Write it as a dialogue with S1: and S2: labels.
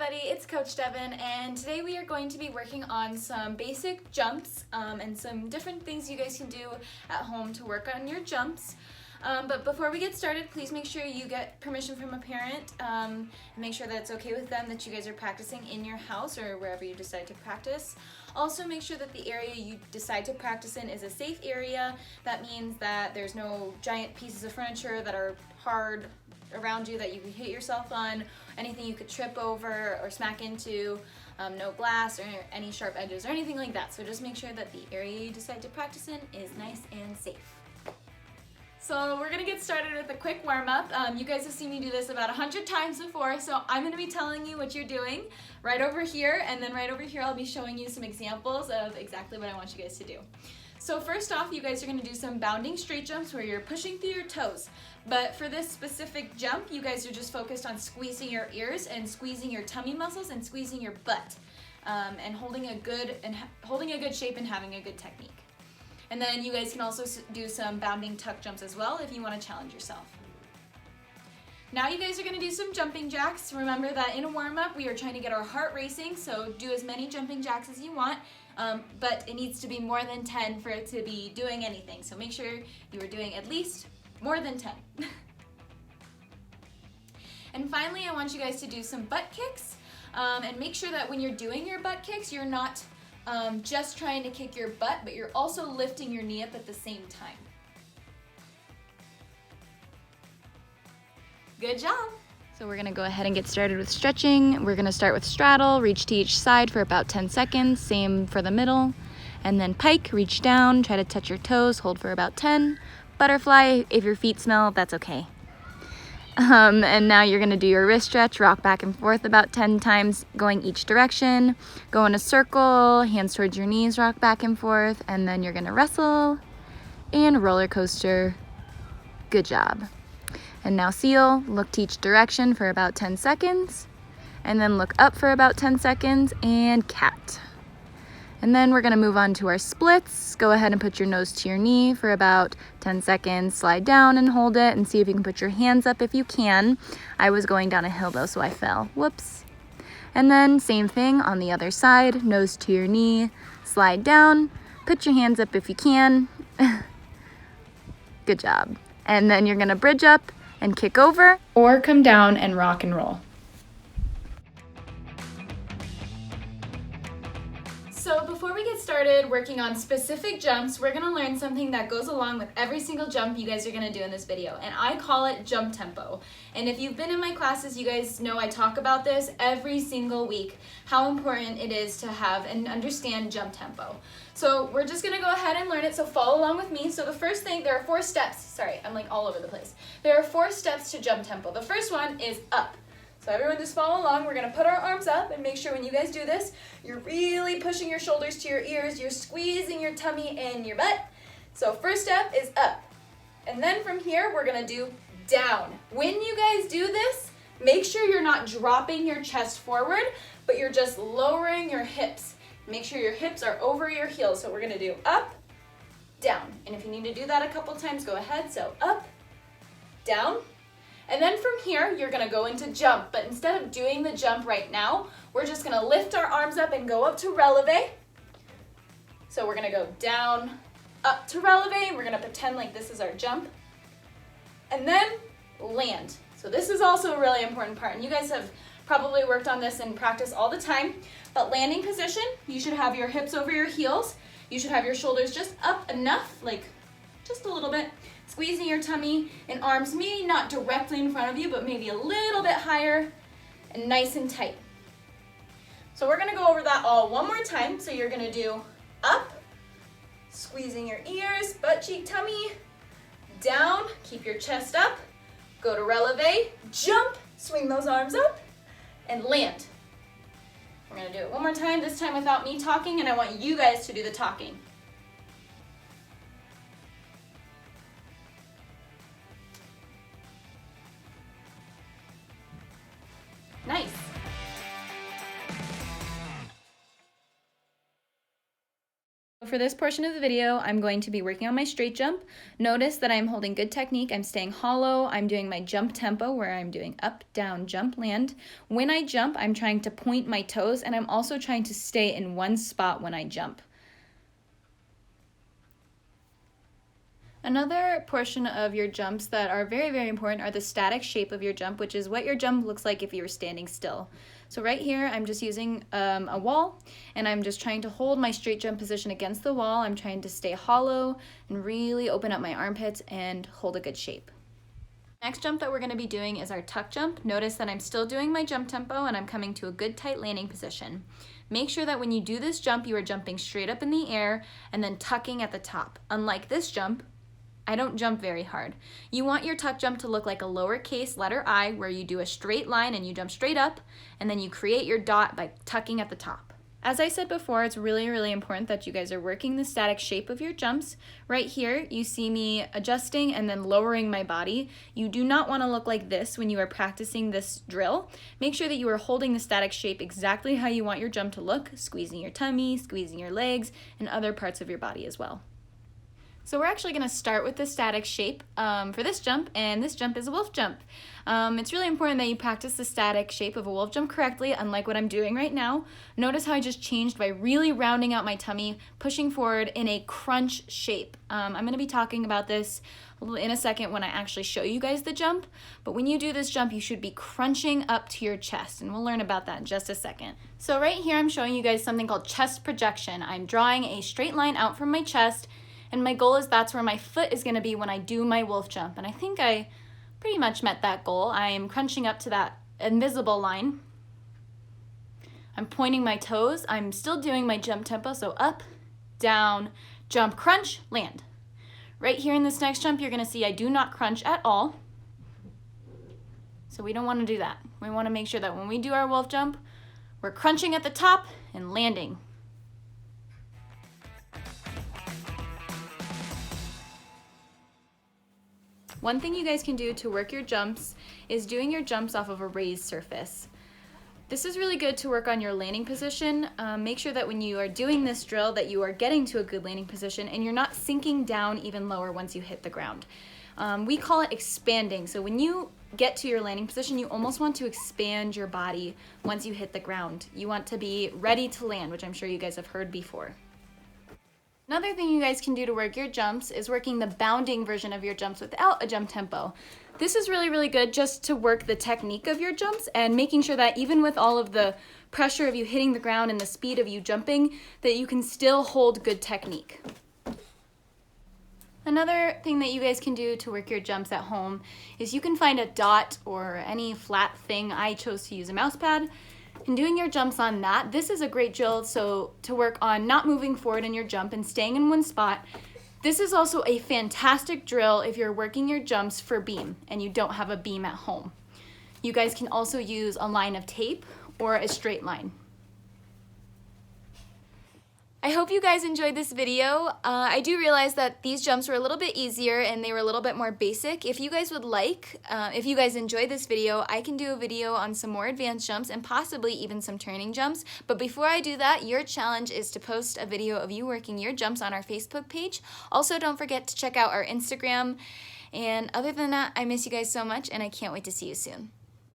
S1: everybody, it's Coach Devin, and today we are going to be working on some basic jumps and some different things you guys can do at home to work on your jumps. But before we get started, please make sure you get permission from a parent and make sure that it's okay with them that you guys are practicing in your house or wherever you decide to practice. Also make sure that the area you decide to practice in is a safe area. That means that there's no giant pieces of furniture that are hard around you that you can hit yourself on, anything you could trip over or smack into, no glass or any sharp edges or anything like that. So just make sure that the area you decide to practice in is nice and safe. So we're gonna get started with a quick warm-up. You guys have seen me do this about 100 times before, so I'm gonna be telling you what you're doing right over here, and then right over here I'll be showing you some examples of exactly what I want you guys to do. So first off, you guys are gonna do some bounding straight jumps where you're pushing through your toes. But for this specific jump, you guys are just focused on squeezing your ears and squeezing your tummy muscles and squeezing your butt, and holding a good shape and having a good technique. And then you guys can also do some bounding tuck jumps as well if you want to challenge yourself. Now you guys are going to do some jumping jacks. Remember that in a warm-up we are trying to get our heart racing, so do as many jumping jacks as you want, but it needs to be more than 10 for it to be doing anything. So make sure you are doing at least more than 10. And finally, I want you guys to do some butt kicks, and make sure that when you're doing your butt kicks, you're not just trying to kick your butt, but you're also lifting your knee up at the same time. Good job!
S2: So we're gonna go ahead and get started with stretching. We're gonna start with straddle, reach to each side for about 10 seconds, same for the middle. And then pike, reach down, try to touch your toes, hold for about 10. Butterfly, if your feet smell, that's okay. And now you're gonna do your wrist stretch, rock back and forth about 10 times, going each direction. Go in a circle, hands towards your knees, rock back and forth, and then you're gonna wrestle and roller coaster. Good job. And now seal, look to each direction for about 10 seconds, and then look up for about 10 seconds, and cat. And then we're gonna move on to our splits. Go ahead and put your nose to your knee for about 10 seconds. Slide down and hold it and see if you can put your hands up if you can. I was going down a hill though, so I fell. Whoops. And then same thing on the other side. Nose to your knee, slide down, put your hands up if you can. Good job. And then you're gonna bridge up and kick over or come down and rock and roll.
S1: So before we get started working on specific jumps, we're gonna learn something that goes along with every single jump you guys are gonna do in this video, and I call it jump tempo. And if you've been in my classes, you guys know I talk about this every single week, how important it is to have and understand jump tempo. So we're just gonna go ahead and learn it, so follow along with me. So the first thing, there are 4 steps. Sorry, I'm like all over the place. There are 4 steps to jump tempo. The first one is up. So everyone just follow along. We're gonna put our arms up and make sure when you guys do this, you're really pushing your shoulders to your ears, you're squeezing your tummy and your butt. So first step is up. And then from here, we're gonna do down. When you guys do this, make sure you're not dropping your chest forward, but you're just lowering your hips. Make sure your hips are over your heels. So we're gonna do up, down. And if you need to do that a couple times, go ahead. So up, down. And then from here, you're gonna go into jump, but instead of doing the jump right now, we're just gonna lift our arms up and go up to releve. So we're gonna go down, up to releve, and we're gonna pretend like this is our jump. And then land. So this is also a really important part, and you guys have probably worked on this in practice all the time, but landing position, you should have your hips over your heels. You should have your shoulders just up enough, like just a little bit. Squeezing your tummy and arms, maybe not directly in front of you, but maybe a little bit higher and nice and tight. So we're gonna go over that all one more time. So you're gonna do up, squeezing your ears, butt cheek, tummy, down, keep your chest up, go to releve, jump, swing those arms up, and land. We're gonna do it one more time, this time without me talking, and I want you guys to do the talking. Nice. for this portion of the video, I'm going to be working on my straight jump. Notice that I'm holding good technique. I'm staying hollow. I'm doing my jump tempo where I'm doing up, down, jump, land. When I jump, I'm trying to point my toes, and I'm also trying to stay in one spot when I jump. Another portion of your jumps that are very, very important are the static shape of your jump, which is what your jump looks like if you were standing still. So right here, I'm just using a wall, and I'm just trying to hold my straight jump position against the wall. I'm trying to stay hollow and really open up my armpits and hold a good shape. Next jump that we're going to be doing is our tuck jump. Notice that I'm still doing my jump tempo and I'm coming to a good tight landing position. Make sure that when you do this jump, you are jumping straight up in the air and then tucking at the top. Unlike this jump, I don't jump very hard. You want your tuck jump to look like a lowercase letter I, where you do a straight line and you jump straight up, and then you create your dot by tucking at the top. As I said before, it's really, really important that you guys are working the static shape of your jumps. Right here, you see me adjusting and then lowering my body. You do not want to look like this when you are practicing this drill. Make sure that you are holding the static shape exactly how you want your jump to look, squeezing your tummy, squeezing your legs, and other parts of your body as well. So we're actually going to start with the static shape for this jump, and this jump is a wolf jump. It's really important that you practice the static shape of a wolf jump correctly, unlike what I'm doing right now. Notice how I just changed by really rounding out my tummy, pushing forward in a crunch shape. I'm going to be talking about this in a second when I actually show you guys the jump, but when you do this jump, you should be crunching up to your chest, and we'll learn about that in just a second. So right here, I'm showing you guys something called chest projection. I'm drawing a straight line out from my chest, and my goal is that's where my foot is going to be when I do my wolf jump. And I think I pretty much met that goal. I am crunching up to that invisible line. I'm pointing my toes. I'm still doing my jump tempo, so up, down, jump, crunch, land. Right here in this next jump, you're going to see I do not crunch at all. So we don't want to do that. We want to make sure that when we do our wolf jump, we're crunching at the top and landing. One thing you guys can do to work your jumps is doing your jumps off of a raised surface. This is really good to work on your landing position. Make sure that when you are doing this drill that you are getting to a good landing position and you're not sinking down even lower once you hit the ground. We call it expanding. So when you get to your landing position, you almost want to expand your body once you hit the ground. You want to be ready to land, which I'm sure you guys have heard before. Another thing you guys can do to work your jumps is working the bounding version of your jumps without a jump tempo. This is really, really good just to work the technique of your jumps and making sure that even with all of the pressure of you hitting the ground and the speed of you jumping, that you can still hold good technique. Another thing that you guys can do to work your jumps at home is you can find a dot or any flat thing. I chose to use a mouse pad. And doing your jumps on that, this is a great drill to work on not moving forward in your jump and staying in one spot. This is also a fantastic drill if you're working your jumps for beam and you don't have a beam at home. You guys can also use a line of tape or a straight line. I hope you guys enjoyed this video. I do realize that these jumps were a little bit easier and they were a little bit more basic. If you guys would like, if you guys enjoyed this video, I can do a video on some more advanced jumps and possibly even some turning jumps. But before I do that, your challenge is to post a video of you working your jumps on our Facebook page. Also, don't forget to check out our Instagram. And other than that, I miss you guys so much and I can't wait to see you soon.